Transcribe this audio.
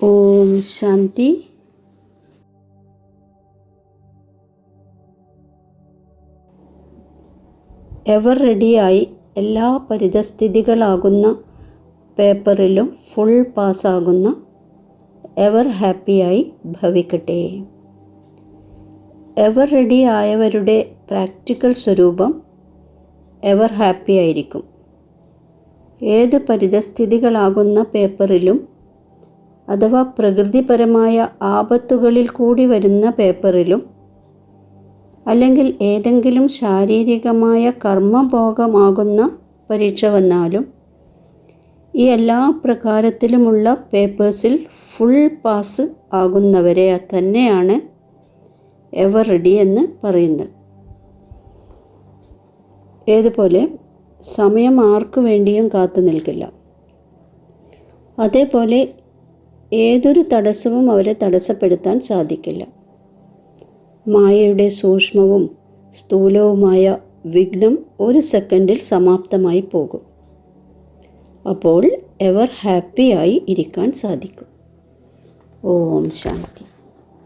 Om Shanti. Ever റെഡിയായി എല്ലാ പരിതസ്ഥിതികളാകുന്ന പേപ്പറിലും full പാസ്സാകുന്ന ever ഹാപ്പിയായി ഭവിക്കട്ടെ. എവർ റെഡി ആയവരുടെ പ്രാക്ടിക്കൽ സ്വരൂപം എവർ ഹാപ്പി ആയിരിക്കും. ഏത് പരിതസ്ഥിതികളാകുന്ന പേപ്പറിലും അഥവാ പ്രകൃതിപരമായ ആപത്തുകളിൽ കൂടി വരുന്ന പേപ്പറിലും അല്ലെങ്കിൽ ഏതെങ്കിലും ശാരീരികമായ കർമ്മഭോഗമാകുന്ന പരീക്ഷ വന്നാലും ഈ എല്ലാ പ്രകാരത്തിലുമുള്ള പേപ്പേഴ്സിൽ ഫുൾ പാസ് ആകുന്നവരെ തന്നെയാണ് എവർ റെഡി എന്ന് പറയുന്നത്. ഏതുപോലെ സമയം ആർക്കു വേണ്ടിയും കാത്തു നിൽക്കില്ല. അതേപോലെ ഏതൊരു തടസ്സവും അവരെ തടസ്സപ്പെടുത്താൻ സാധിക്കില്ല. മായയുടെ സൂക്ഷ്മവും സ്ഥൂലവുമായ വിഘ്നം ഒരു സെക്കൻഡിൽ സമാപ്തമായി പോകും. അപ്പോൾ എവർ ഹാപ്പിയായി ഇരിക്കാൻ സാധിക്കും. ഓം ശാന്തി.